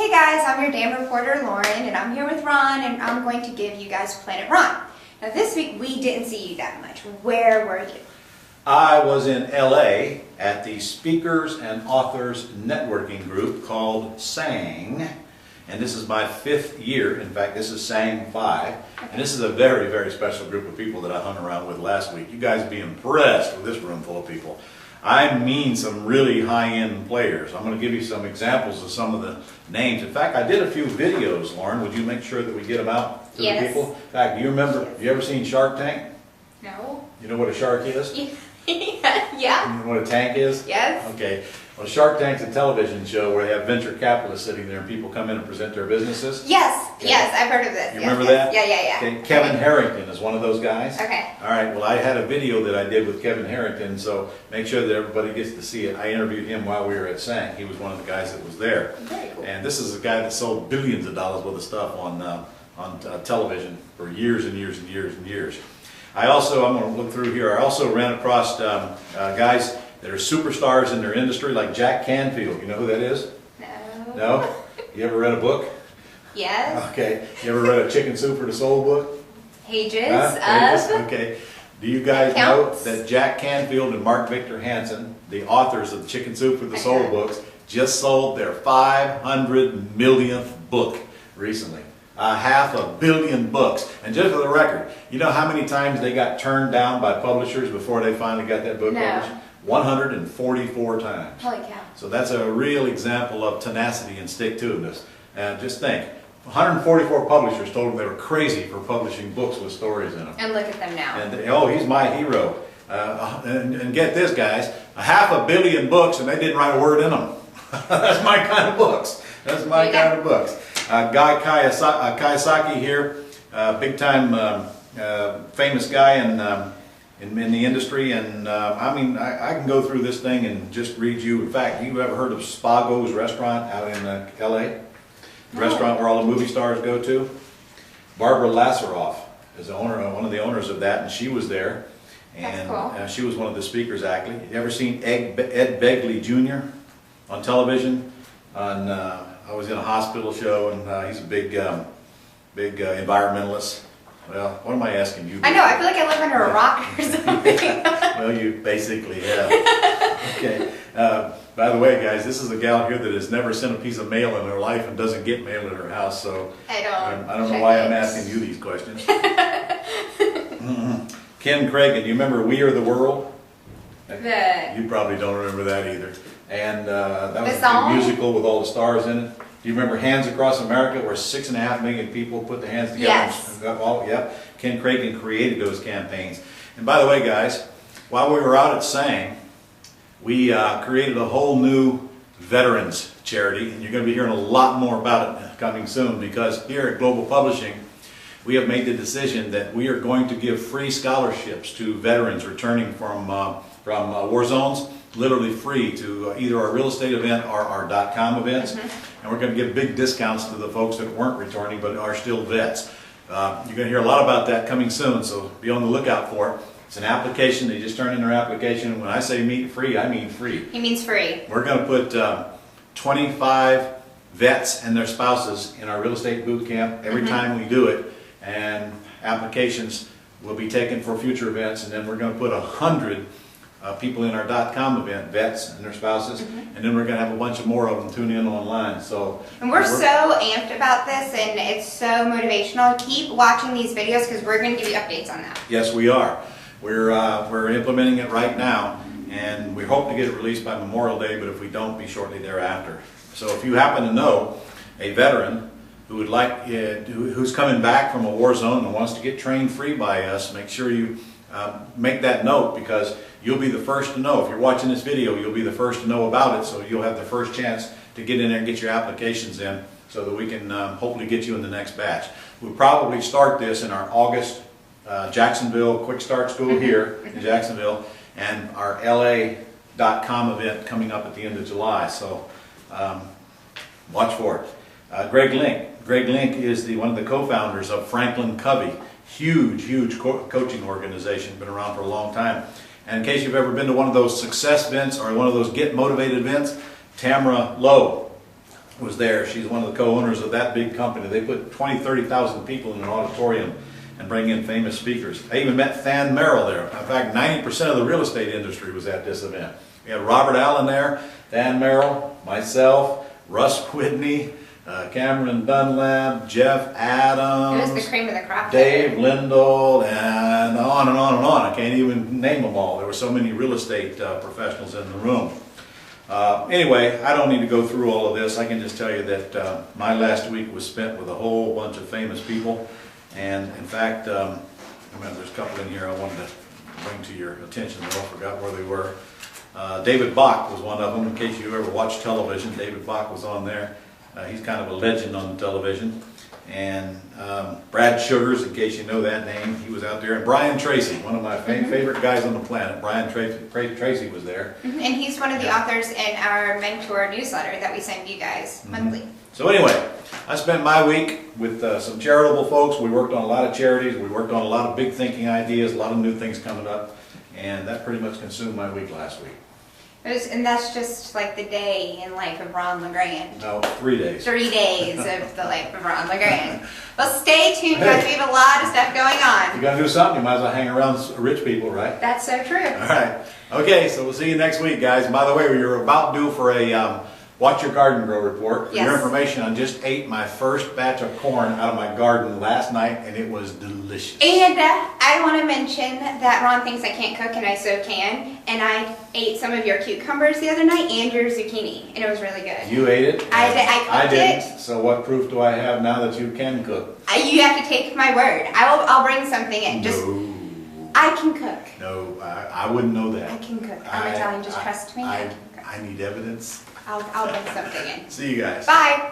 Hey guys, I'm your dam reporter Lauren, and I'm here with Ron, and I'm going to give you guys Planet Ron. Now this week we didn't see you that much. Where were you? I was in LA at the Speakers and Authors Networking Group called SANG, and this is my 5th year. In fact, this is SANG 5, and this is a very, very special group of people that I hung around with last week. You guys be impressed with this room full of people. I mean some really high-end players. I'm going to give you some examples of some of the names. In fact, I did a few videos, Lauren. Would you make sure that we get them out to the people? In fact, do you remember, have you ever seen Shark Tank? No. You know what a shark is? Yeah. You know what a tank is? Yes. Okay. Well, Shark Tank's a television show where they have venture capitalists sitting there and people come in and present their businesses. Yes. Okay. Yes, I've heard of this. You yes, remember that? Yeah. Okay. Kevin Harrington is one of those guys. Okay. All right. Well, I had a video that I did with Kevin Harrington, so make sure that everybody gets to see it. I interviewed him while we were at SANG. He was one of the guys that was there. Very cool. And this is a guy that sold billions of dollars worth of stuff on television for years and years and years and years. I'm going to look through here, I also ran across guys that are superstars in their industry, like Jack Canfield. You know who that is? No. No? You ever read a book? Yes. Okay. You ever read a Chicken Soup for the Soul book? Pages Pages? of... Okay. Do you guys know that Jack Canfield and Mark Victor Hansen, the authors of the Chicken Soup for the Soul books, just sold their 500 millionth book recently? 500 million books. And just for the record, you know how many times they got turned down by publishers before they finally got that book published? 144 times. Holy cow. So that's a real example of tenacity and stick-to-itiveness. And just think, 144 publishers told them they were crazy for publishing books with stories in them. And look at them now. And oh, he's my hero. And get this, guys, 500 million books, and they didn't write a word in them. That's my kind of books. That's my kind of books. Guy Kiyosaki here, big-time famous guy in the industry, and I mean, I can go through this thing and just read you. In fact, you ever heard of Spago's restaurant out in LA? The restaurant where all the movie stars go to? Barbara Lasseroff is the owner, one of the owners of that, and she was there. And that's cool. She was one of the speakers, actually. You ever seen Ed Begley Jr. on television? I was in a hospital show, and he's a big environmentalist. Well, what am I asking you? I know, I feel like I live under a rock or something. Well, you basically have. Okay. By the way, guys, this is a gal here that has never sent a piece of mail in her life and doesn't get mail at her house, so I don't know why I'm asking you these questions. Ken Cragen, you remember We Are the World? You probably don't remember that either. And that was a big musical with all the stars in it. Do you remember Hands Across America, where 6.5 million people put their hands together? Yes. Yep. Ken Cragen created those campaigns. And by the way, guys, while we were out at SANG, we created a whole new veterans charity, and you're going to be hearing a lot more about it coming soon, because here at Global Publishing, we have made the decision that we are going to give free scholarships to veterans returning from war zones, literally free, to either our real estate event or our .com events. And we're going to give big discounts to the folks that weren't returning but are still vets. You're going to hear a lot about that coming soon, so be on the lookout for it. It's an application. They just turn in their application. When I say meet free, I mean free. He means free. We're going to put 25 vets and their spouses in our real estate boot camp every time we do it, and applications will be taken for future events, and then we're going to put 100 people in our .com event, vets and their spouses, and then we're going to have a bunch of more of them tune in online. So, and we're so amped about this, and it's so motivational. Keep watching these videos, because we're going to give you updates on that. Yes, we are. We're implementing it right now, and we hope to get it released by Memorial Day, but if we don't, be shortly thereafter. So if you happen to know a veteran who would like, who's coming back from a war zone and wants to get trained free by us, make sure you make that note, because you'll be the first to know. If you're watching this video, you'll be the first to know about it, so you'll have the first chance to get in there and get your applications in, so that we can hopefully get you in the next batch. We'll probably start this in our August Jacksonville Quick Start School here in Jacksonville, and our LA.com event coming up at the end of July, so watch for it. Greg Link. Greg Link is one of the co-founders of Franklin Covey. Huge coaching organization, been around for a long time. And in case you've ever been to one of those success events or one of those get motivated events, Tamara Lowe was there. She's one of the co-owners of that big company. They put 20, 30,000 people in an auditorium and bring in famous speakers. I even met Than Merrill there. In fact, 90% of the real estate industry was at this event. We had Robert Allen there, Than Merrill, myself, Russ Whitney, Cameron Dunlap, Jeff Adams. It was the cream of the crop. Dave Lindell, and on and on and on. I can't even name them all. There were so many real estate professionals in the room. Anyway, I don't need to go through all of this. I can just tell you that my last week was spent with a whole bunch of famous people. And in fact, there's a couple in here I wanted to bring to your attention, though I forgot where they were. David Bach was one of them. In case you ever watched television, David Bach was on there. He's kind of a legend on television. And Brad Sugars, in case you know that name, he was out there. And Brian Tracy, one of my favorite guys on the planet. Brian Tracy was there. And he's one of the authors in our mentor newsletter that we send you guys monthly. So anyway, I spent my week with some charitable folks. We worked on a lot of charities. We worked on a lot of big thinking ideas, a lot of new things coming up. And that pretty much consumed my week last week. And that's just like the day in life of Ron Legrand. No, 3 days. 3 days of the life of Ron Legrand. Well, stay tuned, guys. We have a lot of stuff going on. You got to do something. You might as well hang around rich people, right? That's so true. All right. Okay, so we'll see you next week, guys. And by the way, you're about due for a Watch Your Garden Grow report. For your information, I just ate my first batch of corn out of my garden last night, and it was delicious. And I want to mention that Ron thinks I can't cook, and I so can. And I ate some of your cucumbers the other night and your zucchini, and it was really good. You ate it? I cooked didn't. So what proof do I have now that you can cook? You have to take my word. I'll bring something in. No. I can cook. No, I wouldn't know that. I can cook. I'm Italian. Just trust me. I need evidence. I'll bring something in. See you guys. Bye.